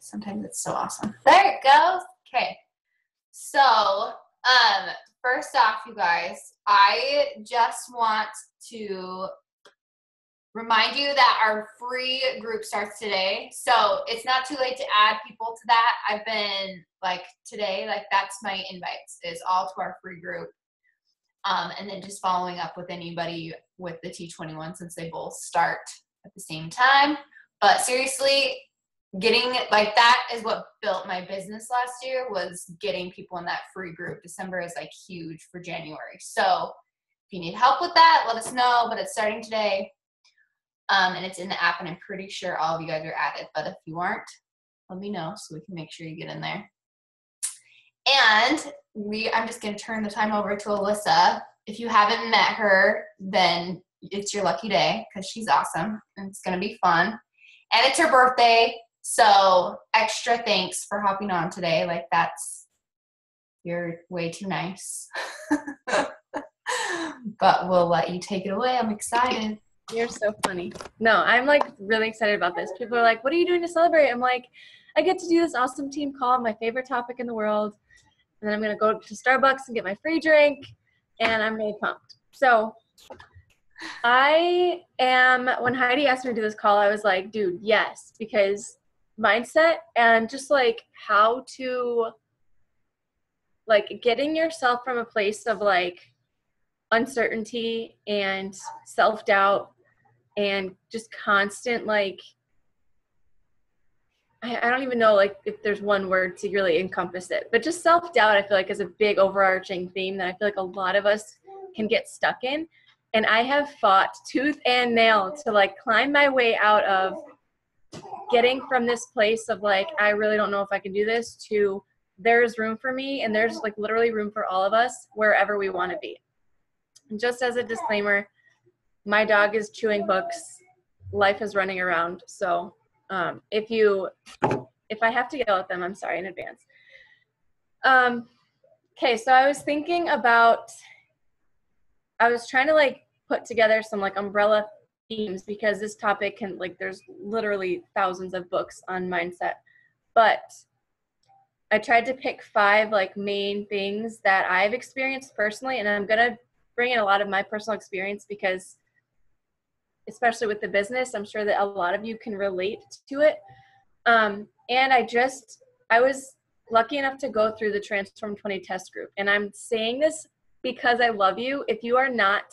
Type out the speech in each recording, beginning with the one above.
Sometimes it's so awesome. There it goes. Okay. So, first off, you guys, I just want to remind you that our free group starts today. So it's not too late to add people to that. I've been today, that's my invites is all to our free group. And then just following up with anybody with the T21 since they both start at the same time. But seriously, getting that is what built my business last year, was getting people in that free group. December is huge for January. So if you need help with that, let us know, but it's starting today. And it's in the app, and I'm pretty sure all of you guys are added, but if you aren't, let me know so we can make sure you get in there. And I'm just going to turn the time over to Alyssa. If you haven't met her, then it's your lucky day because she's awesome and it's going to be fun. And it's her birthday, so extra thanks for hopping on today. You're way too nice. But we'll let you take it away. I'm excited. You're so funny. No, I'm really excited about this. People are like, what are you doing to celebrate? I'm like, I get to do this awesome team call, my favorite topic in the world. And then I'm going to go to Starbucks and get my free drink, and I'm really pumped. So when Heidi asked me to do this call, I was like, dude, yes, because mindset and just how to getting yourself from a place of uncertainty and self-doubt and just constant I don't even know if there's one word to really encompass it, but just self-doubt I feel is a big overarching theme that I feel a lot of us can get stuck in. And I have fought tooth and nail to climb my way out of getting from this place of I really don't know if I can do this to there's room for me, and there's literally room for all of us wherever we want to be. And just as a disclaimer, my dog is chewing books. Life is running around. So if I have to yell at them, I'm sorry in advance. Okay, so I was thinking about, I was trying to put together some umbrella themes because this topic can there's literally thousands of books on mindset, but I tried to pick 5 main things that I've experienced personally, and I'm gonna bring in a lot of my personal experience because especially with the business, I'm sure that a lot of you can relate to it. And I was lucky enough to go through the Transform 20 test group. And I'm saying this because I love you. If you are not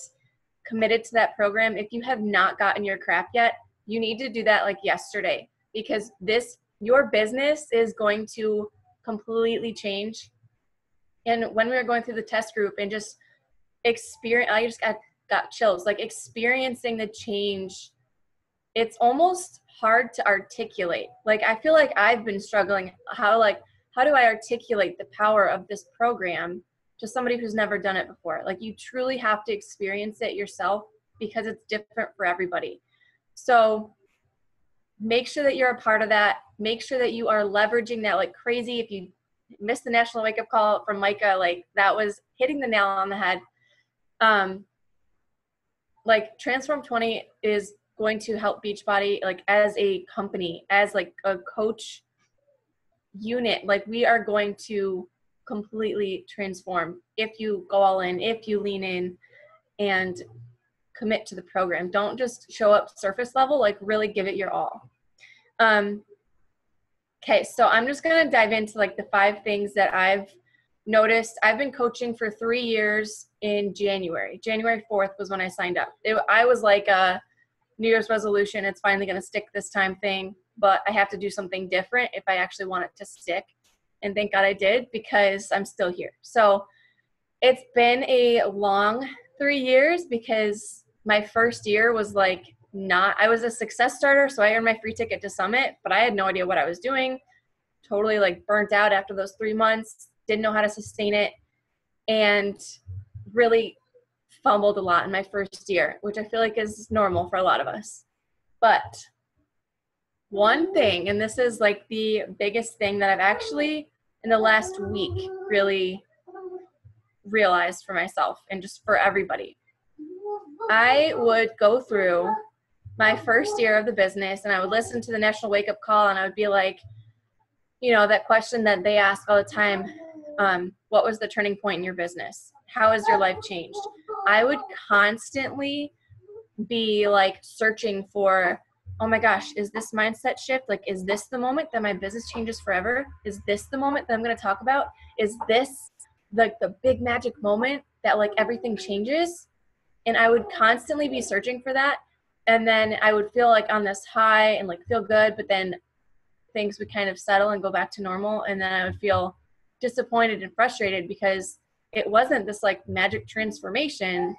committed to that program, if you have not gotten your crap yet, you need to do that yesterday, because your business is going to completely change. And when we were going through the test group and just experience, I just got chills, experiencing the change. It's almost hard to articulate. I feel I've been struggling how do I articulate the power of this program to somebody who's never done it before? You truly have to experience it yourself because it's different for everybody. So make sure that you're a part of that. Make sure that you are leveraging that crazy. If you missed the national wake up call from Micah, that was hitting the nail on the head. Transform 20 is going to help Beachbody as a company, as a coach unit. We are going to completely transform if you go all in, if you lean in and commit to the program. Don't just show up surface level, really give it your all. Okay, so I'm just going to dive into the 5 things that I've noticed. I've been coaching for 3 years in January. January 4th was when I signed up. I was a New Year's resolution, it's finally going to stick this time thing, but I have to do something different if I actually want it to stick. And thank God I did, because I'm still here. So it's been a long 3 years because my first year was I was a success starter, so I earned my free ticket to Summit, but I had no idea what I was doing. Totally burnt out after those 3 months, didn't know how to sustain it, and really fumbled a lot in my first year, which I feel is normal for a lot of us. But one thing, and this is the biggest thing that I've actually in the last week really realized for myself and just for everybody. I would go through my first year of the business and I would listen to the National Wake Up Call and I would be like, you know, that question that they ask all the time, what was the turning point in your business? How has your life changed? I would constantly be like searching for, oh my gosh, is this mindset shift? Like, is this the moment that my business changes forever? Is this the moment that I'm going to talk about? Is this like the big magic moment that like everything changes? And I would constantly be searching for that. And then I would feel like on this high and like feel good, but then things would kind of settle and go back to normal. And then I would feel disappointed and frustrated because it wasn't this like magic transformation.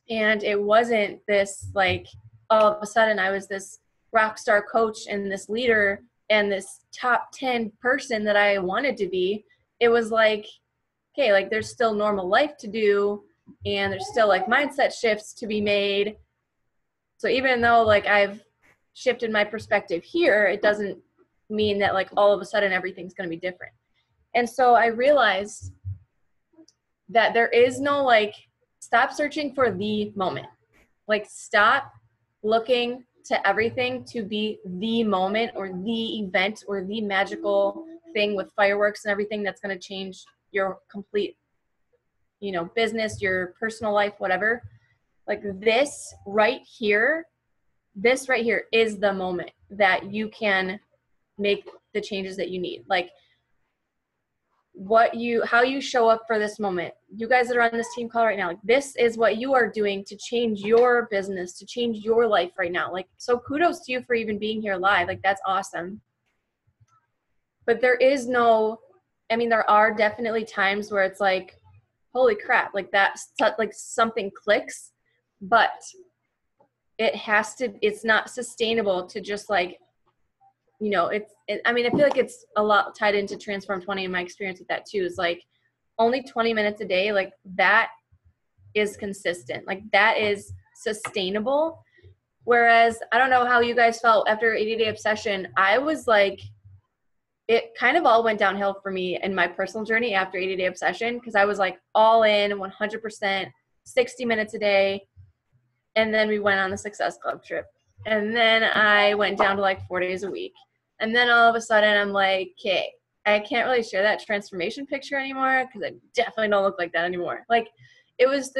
And it wasn't this like, all of a sudden I was this rock star coach and this leader and this top 10 person that I wanted to be. It was like, okay, like there's still normal life to do and there's still like mindset shifts to be made. So even though like I've shifted my perspective here, it doesn't mean that like all of a sudden everything's going to be different. And so I realized that there is no like, stop searching for the moment. Like stop looking to everything to be the moment or the event or the magical thing with fireworks and everything that's going to change your complete, you know, business, your personal life, whatever. Like this right here is the moment that you can make the changes that you need. Like how you show up for this moment. You guys that are on this team call right now, like this is what you are doing to change your business, to change your life right now. Like, so kudos to you for even being here live. Like that's awesome. But there is no, I mean, there are definitely times where it's like, holy crap, like that's like something clicks, but it's not sustainable to just like, you know, I mean, I feel like it's a lot tied into Transform 20 and my experience with that too, is like only 20 minutes a day, like that is consistent, like that is sustainable. Whereas I don't know how you guys felt after 80-day obsession. I was like, it kind of all went downhill for me in my personal journey after 80-day obsession, because I was like all in 100%, 60 minutes a day. And then we went on the Success Club trip. And then I went down to like 4 days a week. And then all of a sudden I'm like, okay, I can't really share that transformation picture anymore because I definitely don't look like that anymore. Like it was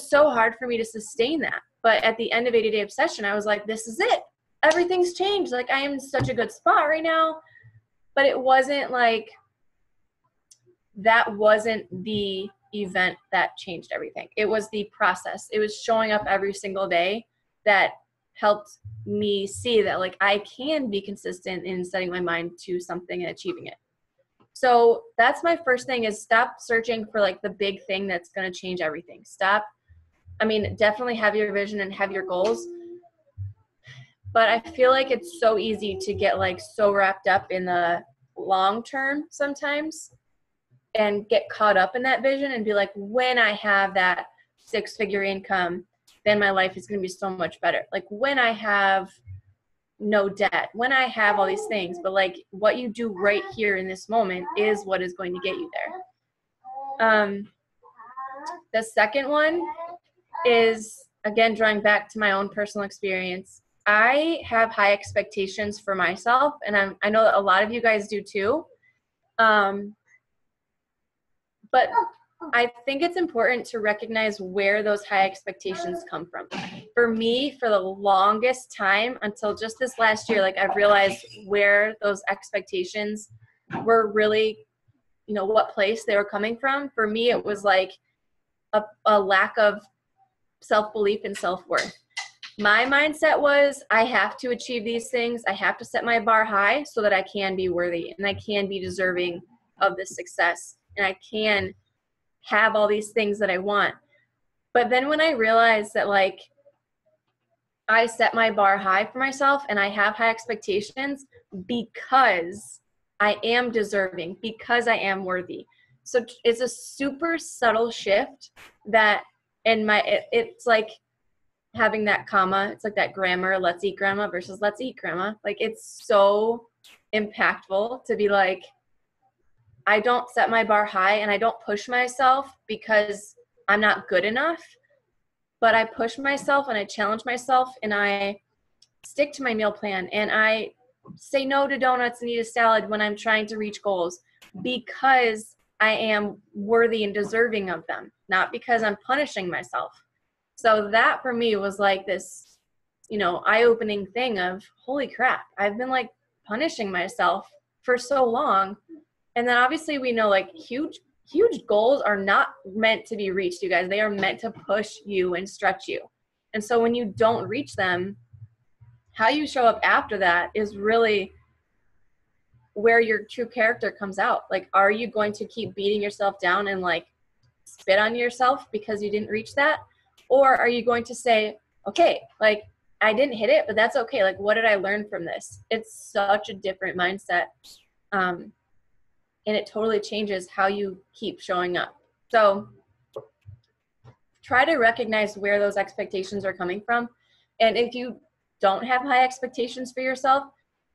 so hard for me to sustain that. But at the end of 80-day obsession, I was like, this is it. Everything's changed. Like I am in such a good spot right now. But it wasn't like, that wasn't the event that changed everything. It was the process. It was showing up every single day that helped me see that like I can be consistent in setting my mind to something and achieving it. So that's my first thing, is stop searching for like the big thing that's going to change everything. Definitely have your vision and have your goals. But I feel like it's so easy to get like so wrapped up in the long term sometimes and get caught up in that vision and be like, when I have that 6-figure income, then my life is going to be so much better. Like when I have no debt, when I have all these things, but like what you do right here in this moment is what is going to get you there. The second one is, again, drawing back to my own personal experience. I have high expectations for myself, and I know that a lot of you guys do too. But I think it's important to recognize where those high expectations come from. For me, for the longest time, until just this last year, like I've realized where those expectations were really, you know, what place they were coming from. For me, it was like a lack of self-belief and self-worth. My mindset was, I have to achieve these things. I have to set my bar high so that I can be worthy and I can be deserving of this success. And I can have all these things that I want. But then when I realized that like I set my bar high for myself and I have high expectations because I am deserving, because I am worthy. So it's a super subtle shift that it's like having that comma. It's like that grammar, let's eat grandma versus let's eat grandma. Like it's so impactful to be like, I don't set my bar high and I don't push myself because I'm not good enough, but I push myself and I challenge myself and I stick to my meal plan and I say no to donuts and eat a salad when I'm trying to reach goals because I am worthy and deserving of them, not because I'm punishing myself. So that for me was like this, eye-opening thing of, holy crap, I've been like punishing myself for so long. And then obviously we know like huge goals are not meant to be reached, you guys. They are meant to push you and stretch you. And so when you don't reach them, how you show up after that is really where your true character comes out. Like, are you going to keep beating yourself down and like spit on yourself because you didn't reach that? Or are you going to say, okay, like I didn't hit it, but that's okay. Like, what did I learn from this? It's such a different mindset. And it totally changes how you keep showing up. So try to recognize where those expectations are coming from. And if you don't have high expectations for yourself,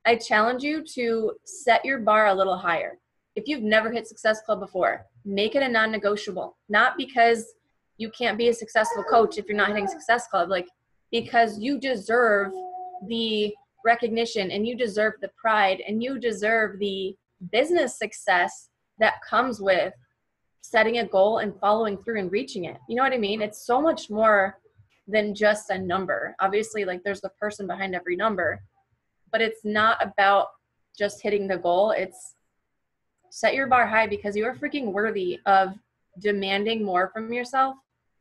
I challenge you to set your bar a little higher. If you've never hit Success Club before, make it a non-negotiable. Not because you can't be a successful coach if you're not hitting Success Club, like because you deserve the recognition and you deserve the pride and you deserve the business success that comes with setting a goal and following through and reaching it. You know what I mean? It's so much more than just a number. Obviously, like there's the person behind every number, but it's not about just hitting the goal. It's set your bar high because you are freaking worthy of demanding more from yourself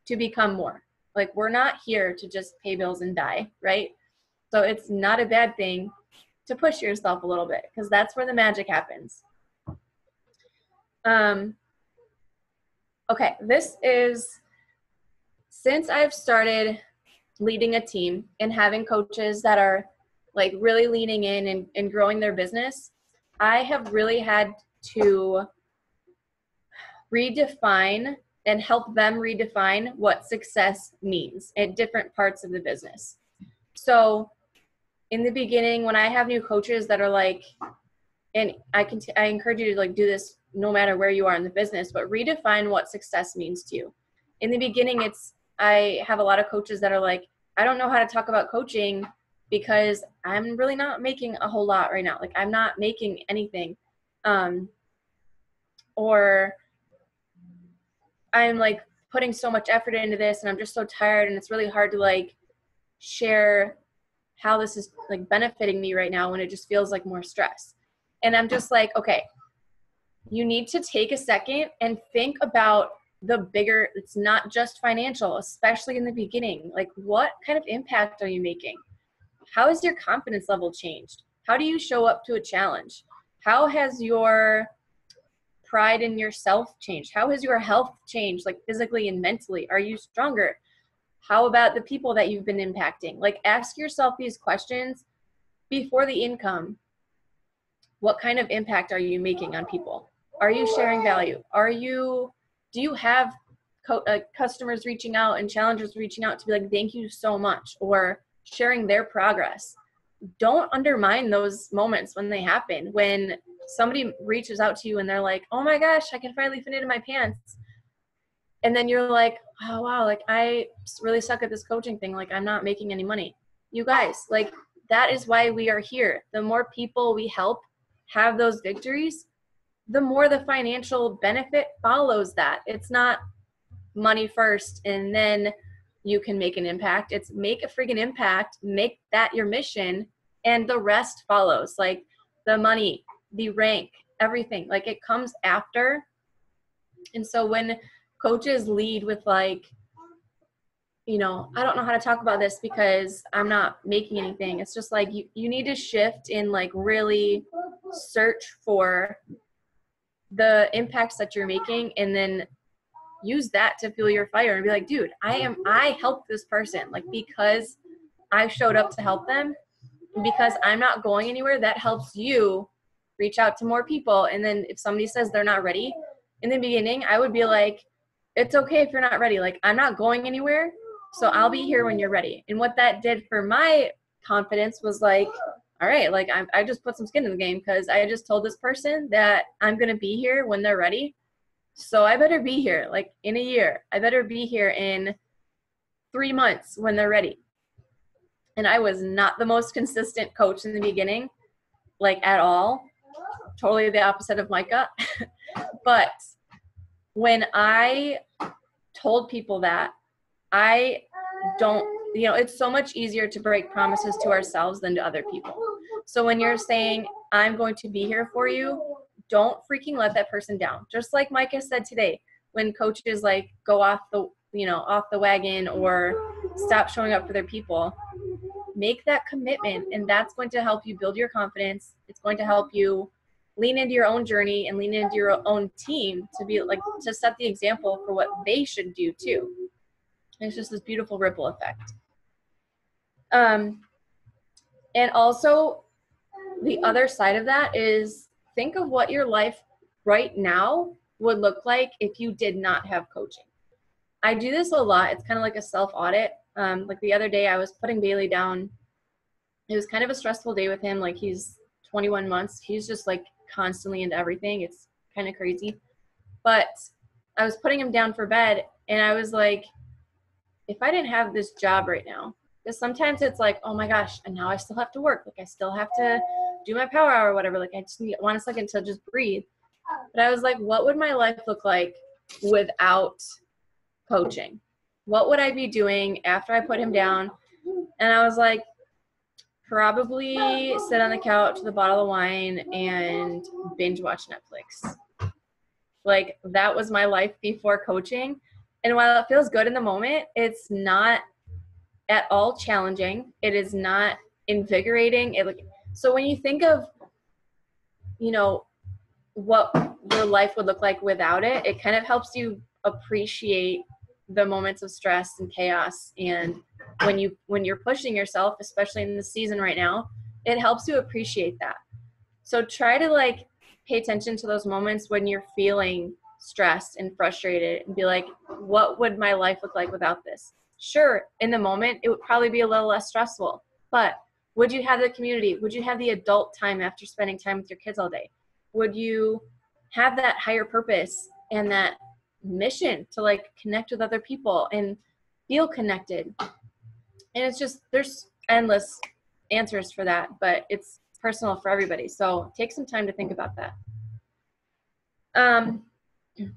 to become more. Like, we're not here to just pay bills and die, right? So it's not a bad thing to push yourself a little bit because that's where the magic happens. Okay, this is, since I've started leading a team and having coaches that are like really leaning in and growing their business, I have really had to redefine and help them redefine what success means at different parts of the business. So in the beginning, when I have new coaches that are like, and I encourage you to like do this no matter where you are in the business, but redefine what success means to you. In the beginning, I have a lot of coaches that are like, I don't know how to talk about coaching because I'm really not making a whole lot right now. Like, I'm not making anything. Or I'm like putting so much effort into this and I'm just so tired and it's really hard to like share how this is like benefiting me right now when it just feels like more stress. And I'm just like, okay, you need to take a second and think about the bigger, it's not just financial, especially in the beginning. Like, what kind of impact are you making? How has your confidence level changed? How do you show up to a challenge? How has your pride in yourself changed? How has your health changed, like physically and mentally? Are you stronger? How about the people that you've been impacting? Like, ask yourself these questions before the income. What kind of impact are you making on people? Are you sharing value? Do you have customers reaching out and challengers reaching out to be like, thank you so much, or sharing their progress? Don't undermine those moments when they happen. When somebody reaches out to you and they're like, oh my gosh, I can finally fit into my pants. And then you're like, oh wow, like I really suck at this coaching thing. Like, I'm not making any money. You guys, like, that is why we are here. The more people we help have those victories, the more the financial benefit follows that. It's not money first and then you can make an impact. It's make a freaking impact, make that your mission, and the rest follows. Like the money, the rank, everything. Like, it comes after. And so when coaches lead with like, I don't know how to talk about this because I'm not making anything. It's just like you need to shift and like really search for the impacts that you're making and then use that to fuel your fire and be like, dude, I helped this person, like, because I showed up to help them, and because I'm not going anywhere, that helps you reach out to more people. And then if somebody says they're not ready, in the beginning, I would be like, it's okay if you're not ready. Like, I'm not going anywhere, so I'll be here when you're ready. And what that did for my confidence was like, all right, like I just put some skin in the game because I just told this person that I'm going to be here when they're ready. So I better be here like in a year. I better be here in 3 months when they're ready. And I was not the most consistent coach in the beginning. like at all. Totally the opposite of Micah. But when I told people that, I don't, it's so much easier to break promises to ourselves than to other people. So when you're saying, I'm going to be here for you, don't freaking let that person down. Just like Micah said today, when coaches like go off the wagon or stop showing up for their people, make that commitment, and that's going to help you build your confidence. It's going to help you lean into your own journey and lean into your own team to set the example for what they should do too. And it's just this beautiful ripple effect. And also the other side of that is think of what your life right now would look like if you did not have coaching. I do this a lot. It's kind of like a self-audit. Like the other day I was putting Bailey down. It was kind of a stressful day with him. Like he's 21 months. He's just like constantly into everything. It's kind of crazy. But I was putting him down for bed and I was like, if I didn't have this job right now, because sometimes it's like, oh my gosh, and now I still have to work. Like I still have to do my power hour or whatever. Like I just want a second to just breathe. But I was like, what would my life look like without coaching? What would I be doing after I put him down? And I was like, probably sit on the couch with a bottle of wine and binge watch Netflix. Like that was my life before coaching. And while it feels good in the moment, it's not at all challenging. It is not invigorating. So when you think of, what your life would look like without it, it kind of helps you appreciate the moments of stress and chaos. And when you're pushing yourself, especially in the season right now, it helps you appreciate that. So try to pay attention to those moments when you're feeling stressed and frustrated and be like, what would my life look like without this? Sure, in the moment, it would probably be a little less stressful, but would you have the community? Would you have the adult time after spending time with your kids all day? Would you have that higher purpose and that mission to connect with other people and feel connected? And it's just, there's endless answers for that, but it's personal for everybody. So take some time to think about that.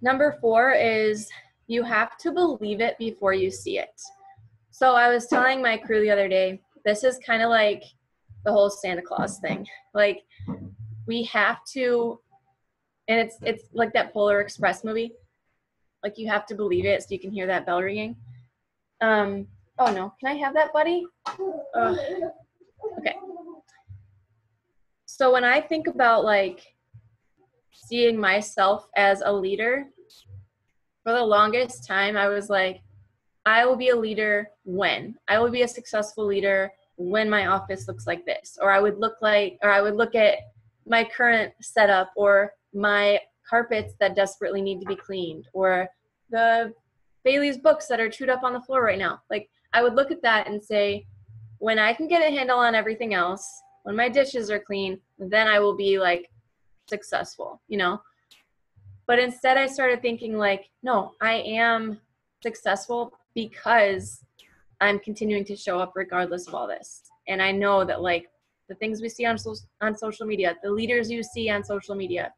Number 4 is you have to believe it before you see it. So I was telling my crew the other day, this is kind of like the whole Santa Claus thing. We have to, and it's like that Polar Express movie. You have to believe it so you can hear that bell ringing. Oh no, can I have that, buddy? Okay. So when I think about seeing myself as a leader, for the longest time I was like, I will be a leader when I will be a successful leader when my office looks like this, or I would look at my current setup, or my carpets that desperately need to be cleaned, or the Bailey's books that are chewed up on the floor right now. I would look at that and say, when I can get a handle on everything else, when my dishes are clean, then I will be successful, But instead I started thinking no, I am successful because I'm continuing to show up regardless of all this. And I know that the things we see on social media, the leaders you see on social media,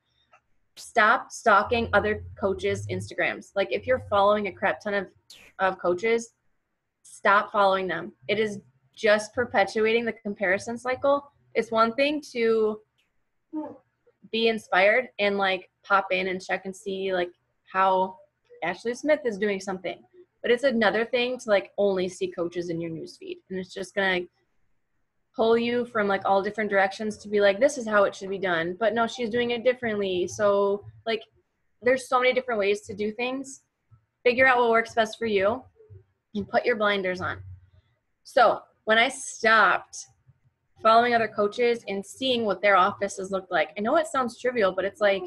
stop stalking other coaches' Instagrams. If you're following a crap ton of coaches, stop following them. It is just perpetuating the comparison cycle. It's one thing to be inspired and pop in and check and see how Ashley Smith is doing something. But it's another thing to only see coaches in your newsfeed. And it's just going to pull you from all different directions to be this is how it should be done. But no, she's doing it differently. So there's so many different ways to do things. Figure out what works best for you and put your blinders on. So when I stopped following other coaches and seeing what their offices looked like, I know it sounds trivial, but it's my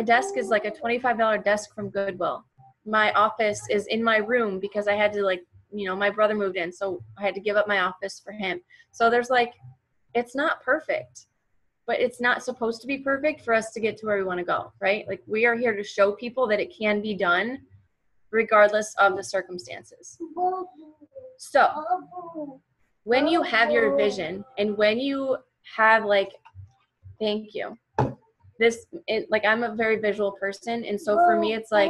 desk is a $25 desk from Goodwill. My office is in my room because I had to my brother moved in, so I had to give up my office for him. So there's it's not perfect, but it's not supposed to be perfect for us to get to where we want to go, right? We are here to show people that it can be done regardless of the circumstances. So when you have your vision and when you have like, thank you. Like I'm a very visual person. And so for me, it's like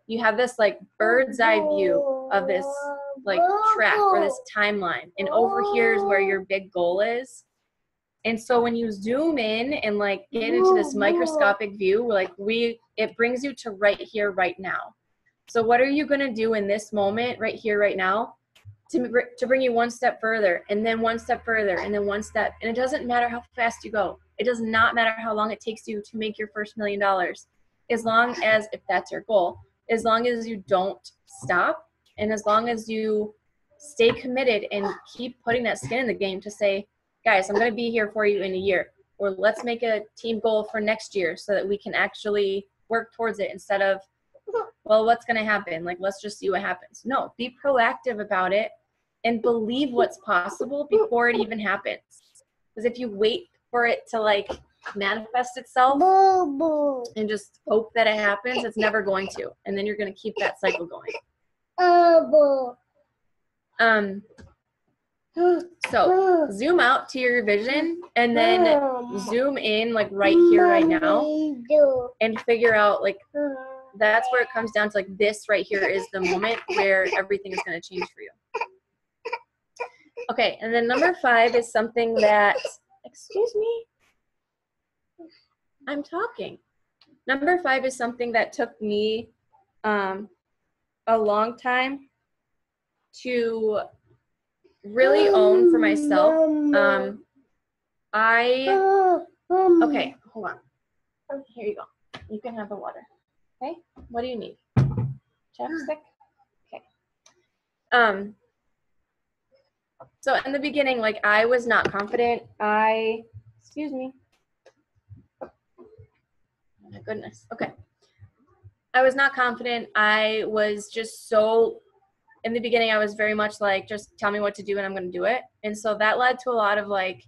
you have this like bird's eye view of this like track or this timeline. And over here is where your big goal is. And so when you zoom in and like get into this microscopic view, like it brings you to right here, right now. So what are you going to do in this moment right here, right now to bring you one step further and then one step further and then one step? And it doesn't matter how fast you go. It does not matter how long it takes you to make your first $1 million. As long as, if that's your goal, as long as you don't stop and as long as you stay committed and keep putting that skin in the game to say, guys, I'm going to be here for you in a year, or let's make a team goal for next year so that we can actually work towards it instead of, well, what's going to happen? Like, let's just see what happens. No, be proactive about it and believe what's possible before it even happens. Because if you wait for it to like manifest itself and just hope that it happens, it's never going to. And then you're going to keep that cycle going. So zoom out to your vision and then zoom in like right here, right now, and figure out like, that's where it comes down to like this right here is the moment where everything is going to change for you. Okay, and then number 5 is something that, excuse me, I'm talking. Number 5 is something that took me a long time to really own for myself. Okay, hold on. Here you go. You can have the water. Okay, what do you need? Chapstick? Okay. So in the beginning, like I was not confident. Excuse me. Oh my goodness. Okay. I was not confident. I was just so, in the beginning, I was very much like, just tell me what to do and I'm going to do it. And so that led to a lot of like,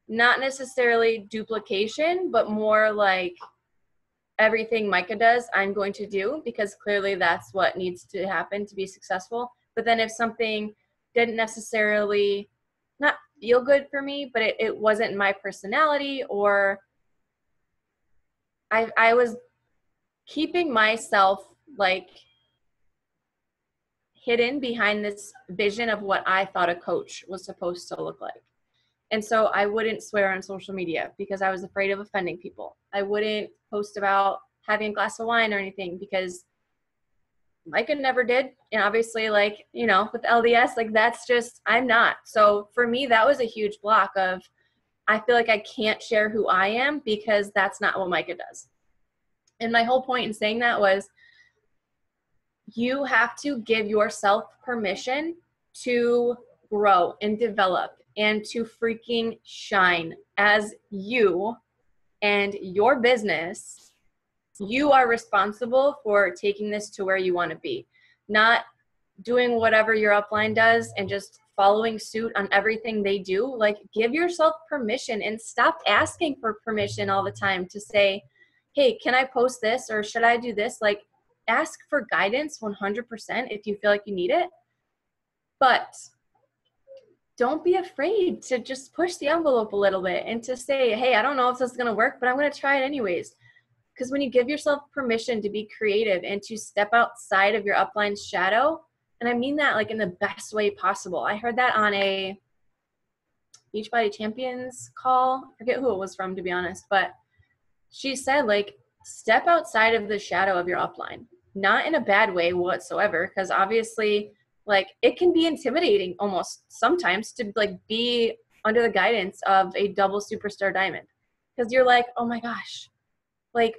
not necessarily duplication, but more like everything Micah does, I'm going to do, because clearly that's what needs to happen to be successful. But then if something didn't necessarily not feel good for me, but it wasn't my personality, or I was keeping myself like hidden behind this vision of what I thought a coach was supposed to look like. And so I wouldn't swear on social media because I was afraid of offending people. I wouldn't post about having a glass of wine or anything because Micah never did. And obviously, like, you know, with LDS, like that's just, I'm not. So for me, that was a huge block of, I feel like I can't share who I am because that's not what Micah does. And my whole point in saying that was, you have to give yourself permission to grow and develop and to freaking shine as you and your business. You are responsible for taking this to where you want to be, not doing whatever your upline does and just following suit on everything they do. Like, give yourself permission and stop asking for permission all the time to say, hey, can I post this or should I do this? Like, ask for guidance 100% if you feel like you need it. But don't be afraid to just push the envelope a little bit and to say, hey, I don't know if this is going to work, but I'm going to try it anyways. Because when you give yourself permission to be creative and to step outside of your upline's shadow, and I mean that like in the best way possible. I heard that on a Beachbody Champions call. I forget who it was from, to be honest, but she said, like, step outside of the shadow of your upline. Not in a bad way whatsoever, because obviously, like, it can be intimidating almost sometimes to like be under the guidance of a double superstar diamond, because you're like, oh my gosh, like,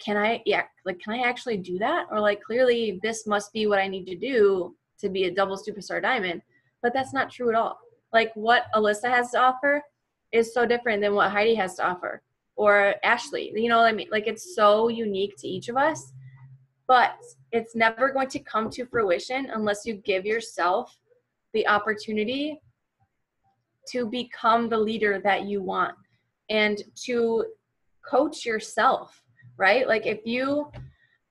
can I actually do that? Or like, clearly this must be what I need to do to be a double superstar diamond. But that's not true at all. Like, what Alyssa has to offer is so different than what Heidi has to offer, or Ashley, you know what I mean? Like, it's so unique to each of us, but it's never going to come to fruition unless you give yourself the opportunity to become the leader that you want and to coach yourself, right? Like, if you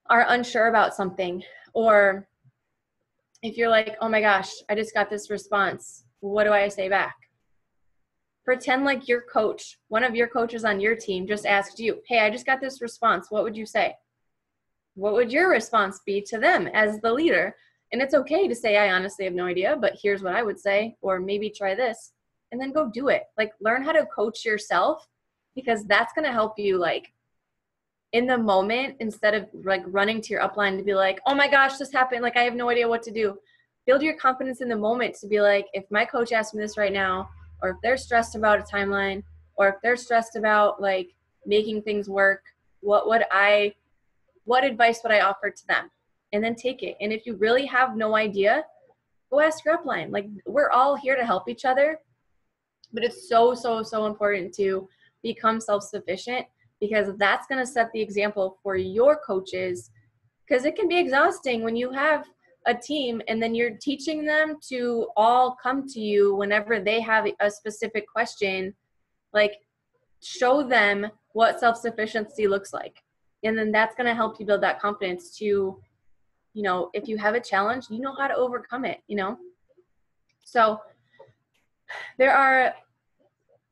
are unsure about something, or if you're like, oh my gosh, I just got this response, what do I say back? pretend like your coach, one of your coaches on your team just asked you, hey, I just got this response. What would you say? What would your response be to them as the leader? And it's okay to say, I honestly have no idea, but here's what I would say, or maybe try this, and then go do it. Like, learn how to coach yourself, because that's going to help you, like, in the moment, instead of like running to your upline to be like, oh my gosh, this happened. Like, I have no idea what to do. Build your confidence in the moment to be like, if my coach asked me this right now, or if they're stressed about a timeline, or if they're stressed about like making things work, what advice would I offer to them? And then take it. And if you really have no idea, go ask your upline. Like, we're all here to help each other, but it's so, so, so important to become self-sufficient, because that's going to set the example for your coaches, because it can be exhausting when you have a team and then you're teaching them to all come to you whenever they have a specific question. Like, show them what self-sufficiency looks like. And then that's going to help you build that confidence to, you know, if you have a challenge, you know how to overcome it, you know? So that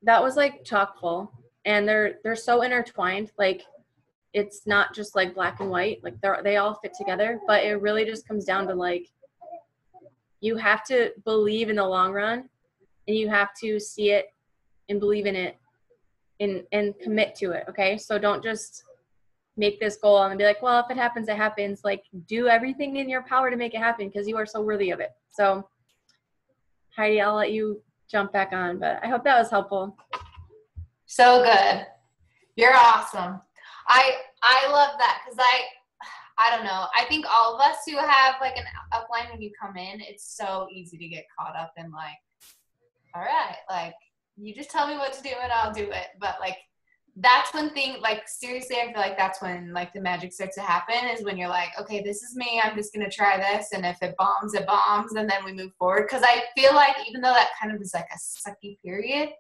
was like chock full, and they're so intertwined. Like, it's not just like black and white, like they all fit together, but it really just comes down to like, you have to believe in the long run, and you have to see it and believe in it and commit to it. Okay. So don't just make this goal and be like, well, if it happens, it happens. Like, do everything in your power to make it happen, because you are so worthy of it. So Heidi, I'll let you jump back on, but I hope that was helpful. So good. You're awesome. I love that, because I don't know. I think all of us who have like an upline, when you come in, it's so easy to get caught up in like, all right, like, you just tell me what to do and I'll do it. But like, that's when like, seriously, I feel like that's when like the magic starts to happen, is when you're like, okay, this is me. I'm just going to try this. And if it bombs, it bombs. And then we move forward. Because I feel like even though that kind of is like a sucky period,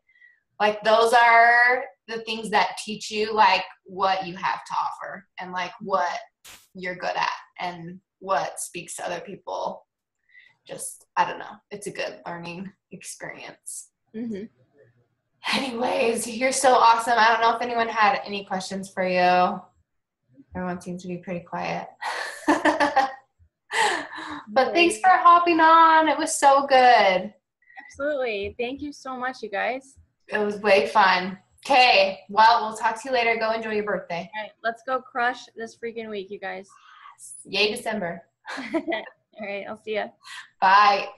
like, those are the things that teach you like what you have to offer, and like what you're good at, and what speaks to other people. Just, I don't know. It's a good learning experience. Mm-hmm. Anyways, you're so awesome. I don't know if anyone had any questions for you. Everyone seems to be pretty quiet. But thanks for hopping on. It was so good. Absolutely. Thank you so much, you guys. It was way fun. Okay, well, we'll talk to you later. Go enjoy your birthday. All right, let's go crush this freaking week, you guys. Yay, December. All right, I'll see ya. Bye.